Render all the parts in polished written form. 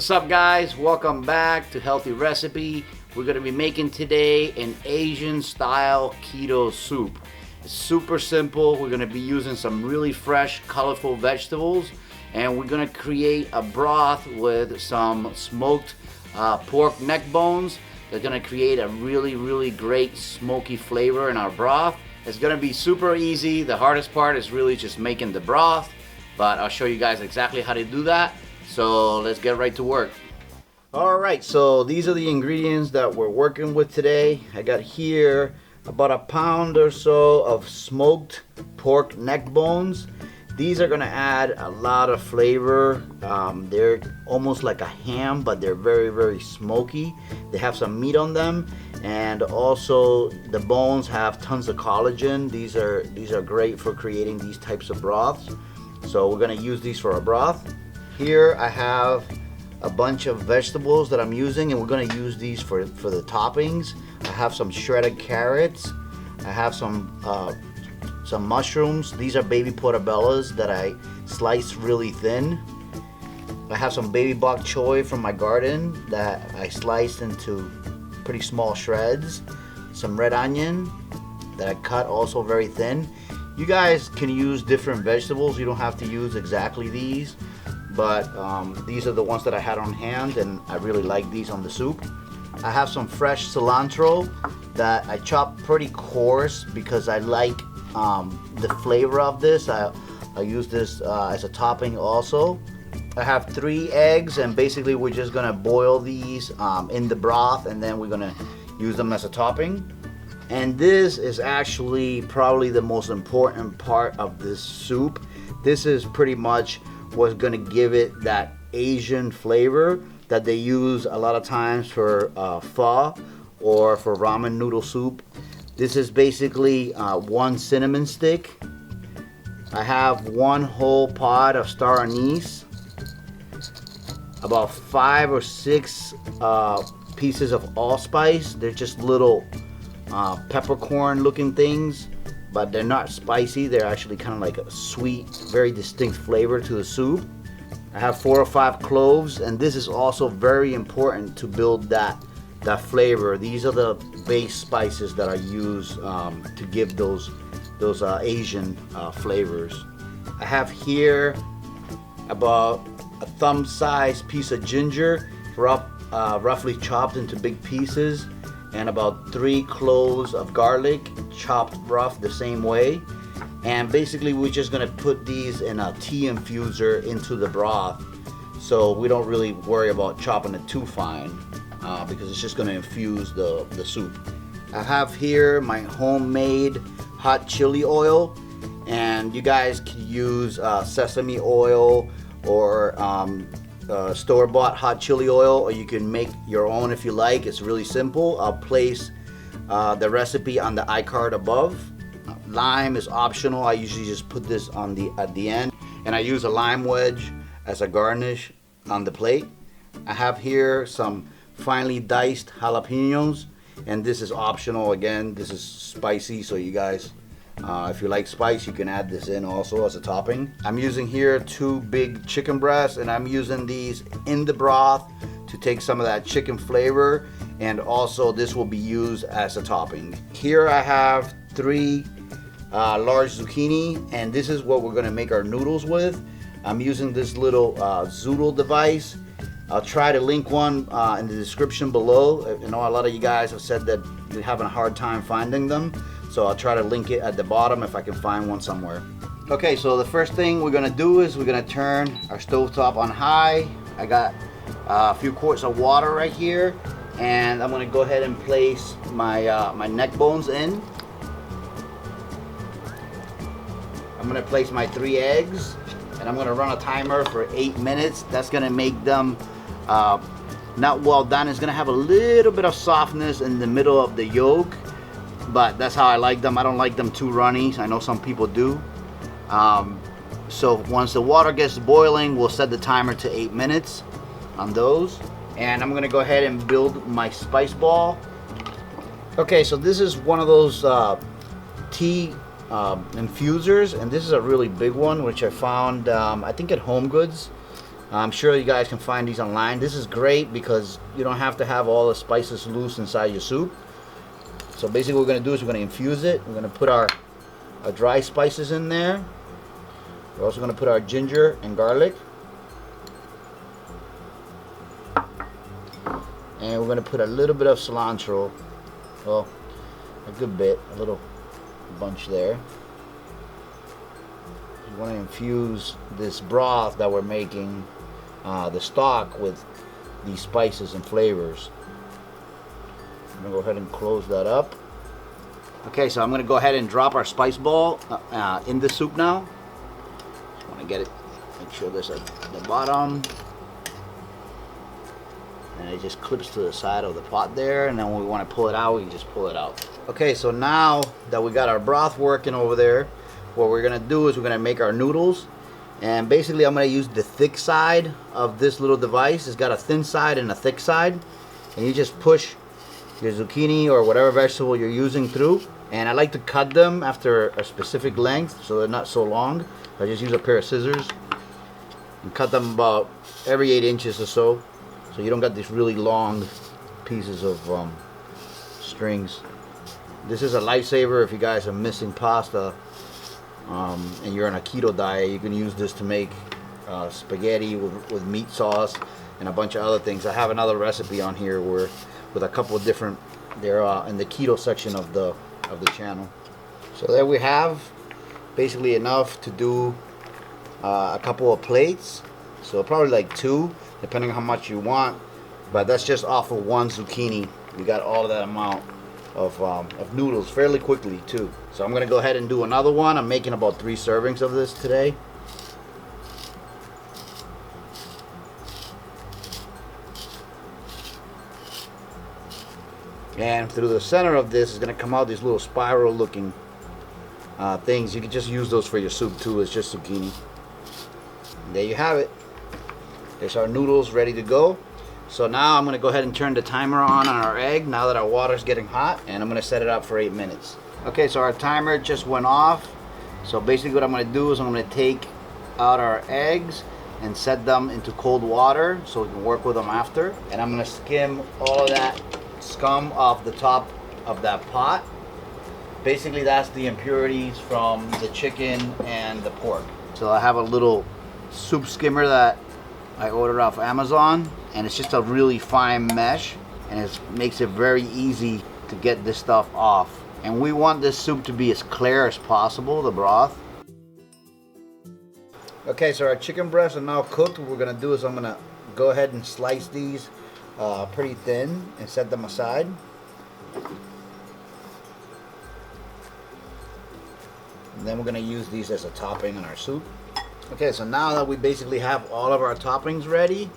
What's up, guys? Welcome back to Healthy Recipe. We're going to be making today an Asian style keto soup. It's super simple. We're going to be using some really fresh, colorful vegetables, and we're going to create a broth with some smoked pork neck bones. They're going to create a really great smoky flavor in our broth. It's going to be super easy. The hardest part is really just making the broth, but I'll show you guys exactly how to do that. So let's get right to work. Alright, so these are the ingredients that we're working with today. I got here about a pound or so of smoked pork neck bones. These are gonna add a lot of flavor. They're almost like a ham, but they're very smoky. They have some meat on them, and also the bones have tons of collagen. These are great for creating these types of broths. So we're gonna use these for a broth. Here I have a bunch of vegetables that I'm using, and we're going to use these for the toppings. I have some shredded carrots. I have some mushrooms. These are baby portabellas that I sliced really thin. I have some baby bok choy from my garden that I sliced into pretty small shreds. Some red onion that I cut also very thin. You guys can use different vegetables. You don't have to use exactly these. But these are the ones that I had on hand, and I really like these on the soup. I have some fresh cilantro that I chopped pretty coarse because I like the flavor of this. I use this as a topping also. I have 3 eggs, and basically we're just gonna boil these in the broth, and then we're gonna use them as a topping. And this is actually probably the most important part of this soup. This is pretty much what's gonna give it that Asian flavor that they use a lot of times for pho or for ramen noodle soup. This is basically 1 cinnamon stick. I have 1 whole pod of star anise, about 5 or 6 pieces of allspice. They're just little peppercorn looking things, but they're not spicy. They're actually kind of like a sweet, very distinct flavor to the soup. I have 4 or 5 cloves, and this is also very important to build that flavor. These are the base spices that I use to give those Asian flavors. I have here about a thumb-sized piece of ginger, roughly chopped into big pieces, and about 3 cloves of garlic, chopped rough the same way. And basically we're just gonna put these in a tea infuser into the broth, so we don't really worry about chopping it too fine because it's just gonna infuse the soup. I have here my homemade hot chili oil, and you guys can use sesame oil or store-bought hot chili oil, or you can make your own if you like. It's really simple. I'll place the recipe on the iCard above. Lime is optional. I usually just put this at the end, and I use a lime wedge as a garnish on the plate. I have here some finely diced jalapenos, and this is optional. Again, this is spicy, so you guys, if you like spice, you can add this in also as a topping. I'm using here 2 big chicken breasts, and I'm using these in the broth to take some of that chicken flavor, and also this will be used as a topping. Here I have 3 large zucchini, and this is what we're going to make our noodles with. I'm using this little zoodle device. I'll try to link one in the description below. You know, a lot of you guys have said that you're having a hard time finding them, so I'll try to link it at the bottom if I can find one somewhere. Okay, so the first thing we're gonna do is we're gonna turn our stovetop on high. I got a few quarts of water right here, and I'm gonna go ahead and place my my neck bones in. I'm gonna place my 3 eggs, and I'm gonna run a timer for 8 minutes. That's gonna make them not well done. It's gonna have a little bit of softness in the middle of the yolk, but that's how I like them. I don't like them too runny. I know some people do. So once the water gets boiling, we'll set the timer to 8 minutes on those. And I'm gonna go ahead and build my spice ball. Okay, so this is one of those tea infusers, and this is a really big one, which I found I think at Home Goods. I'm sure you guys can find these online. This is great because you don't have to have all the spices loose inside your soup. So basically what we're going to do is we're going to infuse it. We're going to put our dry spices in there. We're also going to put our ginger and garlic. And we're going to put a little bit of cilantro. Well, a good bit, a little bunch there. You want to infuse this broth that we're making, the stock, with these spices and flavors. I'm going to go ahead and close that up. Okay, so I'm going to go ahead and drop our spice ball in the soup now. Just want to get it, make sure this at the bottom. And it just clips to the side of the pot there, and then when we want to pull it out, we can just pull it out. Okay, so now that we got our broth working over there, what we're going to do is we're going to make our noodles. And basically I'm going to use the thick side of this little device. It's got a thin side and a thick side. And you just push your zucchini or whatever vegetable you're using through. And I like to cut them after a specific length so they're not so long. I just use a pair of scissors and cut them about every 8 inches or so. So you don't got these really long pieces of strings. This is a lifesaver if you guys are missing pasta and you're on a keto diet. You can use this to make spaghetti with meat sauce and a bunch of other things. I have another recipe on here where with a couple of different, they're in the keto section of the channel. So there we have basically enough to do a couple of plates. So probably like 2, depending on how much you want. But that's just off of 1 zucchini. We got all of that amount of noodles fairly quickly too. So I'm gonna go ahead and do another one. I'm making about 3 servings of this today. And through the center of this is gonna come out these little spiral looking things. You can just use those for your soup too. It's just zucchini. And there you have it. There's our noodles ready to go. So now I'm going to go ahead and turn the timer on our egg now that our water's getting hot, and I'm going to set it up for 8 minutes. Okay, so our timer just went off. So basically what I'm going to do is I'm going to take out our eggs and set them into cold water so we can work with them after. And I'm going to skim all of that scum off the top of that pot. Basically that's the impurities from the chicken and the pork. So I have a little soup skimmer that I ordered off Amazon, and it's just a really fine mesh, and it makes it very easy to get this stuff off. And we want this soup to be as clear as possible, the broth. Okay, so our chicken breasts are now cooked. What we're gonna do is I'm gonna go ahead and slice these pretty thin and set them aside. And then we're gonna use these as a topping in our soup. Okay, so now that we basically have all of our toppings ready,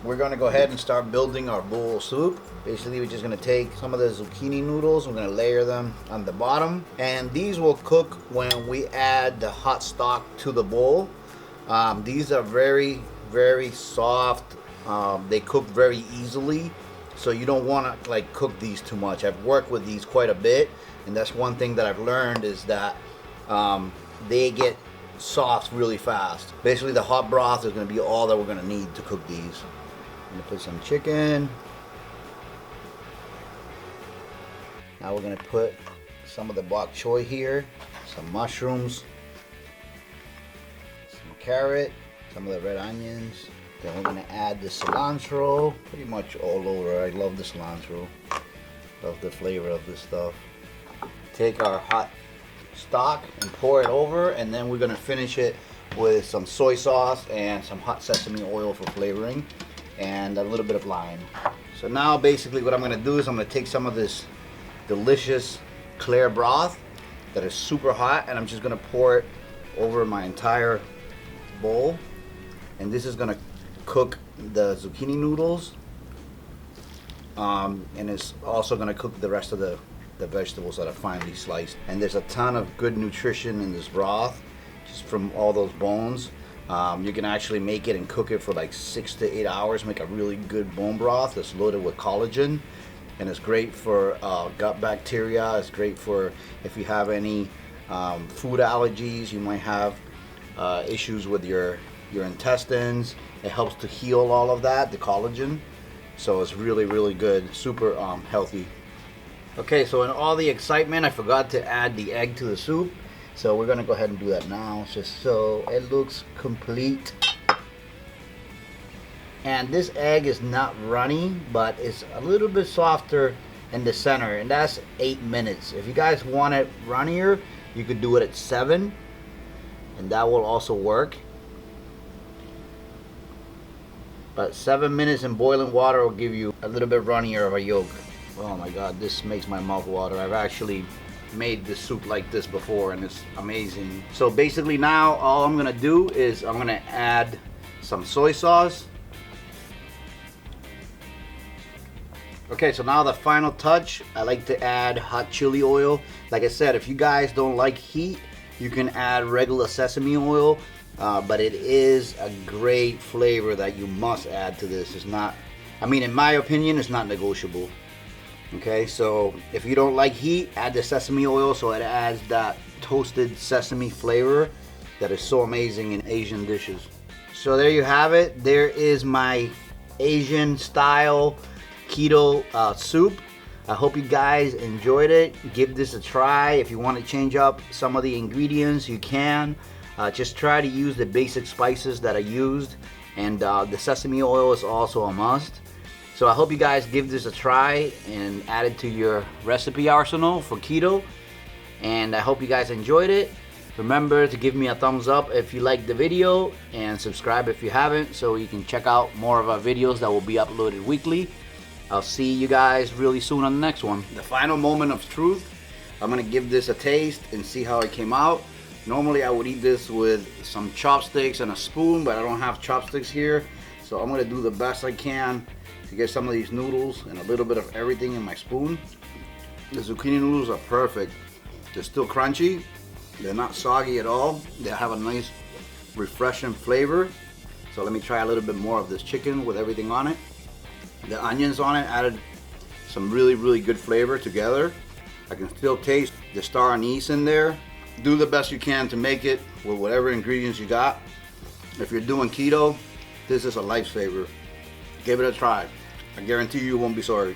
we're going to go ahead and start building our bowl soup. Basically, we're just going to take some of the zucchini noodles, we're going to layer them on the bottom, and these will cook when we add the hot stock to the bowl. These are very, very soft. They cook very easily, so you don't want to like cook these too much. I've worked with these quite a bit, and that's one thing that I've learned is that they get soft really fast. Basically the hot broth is going to be all that we're going to need to cook these. I'm going to put some chicken. Now we're going to put some of the bok choy here, some mushrooms, some carrot, some of the red onions. Then we're going to add the cilantro pretty much all over. I love the cilantro. Love the flavor of this stuff. Take our hot stock and pour it over, and then we're going to finish it with some soy sauce and some hot sesame oil for flavoring and a little bit of lime. So now basically what I'm going to do is I'm going to take some of this delicious clear broth that is super hot, and I'm just going to pour it over my entire bowl, and this is going to cook the zucchini noodles, and it's also going to cook the rest of the vegetables that are finely sliced. And there's a ton of good nutrition in this broth just from all those bones. You can actually make it and cook it for like 6 to 8 hours, make a really good bone broth that's loaded with collagen, and it's great for gut bacteria. It's great for if you have any food allergies. You might have issues with your your intestines. It helps to heal all of that, the collagen. So it's really, really good, super healthy. Okay, so in all the excitement, I forgot to add the egg to the soup. So we're gonna go ahead and do that now, just so it looks complete. And this egg is not runny, but it's a little bit softer in the center, and that's 8 minutes. If you guys want it runnier, you could do it at 7, and that will also work. But 7 minutes in boiling water will give you a little bit runnier of a yolk. Oh my god, this makes my mouth water. I've actually made this soup like this before, and it's amazing. So basically now all I'm gonna do is I'm gonna add some soy sauce. Okay, so now the final touch, I like to add hot chili oil. Like I said, if you guys don't like heat, you can add regular sesame oil, but it is a great flavor that you must add to this. It's not, I mean, in my opinion, it's not negotiable. Okay, so if you don't like heat, add the sesame oil so it adds that toasted sesame flavor that is so amazing in Asian dishes. So there you have it. There is my Asian style keto soup. I hope you guys enjoyed it. Give this a try. If you want to change up some of the ingredients, you can. Just try to use the basic spices that I used, and the sesame oil is also a must. So I hope you guys give this a try and add it to your recipe arsenal for keto. And I hope you guys enjoyed it. Remember to give me a thumbs up if you liked the video, and subscribe if you haven't, so you can check out more of our videos that will be uploaded weekly. I'll see you guys really soon on the next one. The final moment of truth. I'm gonna give this a taste and see how it came out. Normally I would eat this with some chopsticks and a spoon, but I don't have chopsticks here. So I'm gonna do the best I can to get some of these noodles and a little bit of everything in my spoon. The zucchini noodles are perfect. They're still crunchy. They're not soggy at all. They have a nice refreshing flavor. So let me try a little bit more of this chicken with everything on it. The onions on it added some really, really good flavor together. I can still taste the star anise in there. Do the best you can to make it with whatever ingredients you got. If you're doing keto, this is a lifesaver. Give it a try. I guarantee you won't be sorry.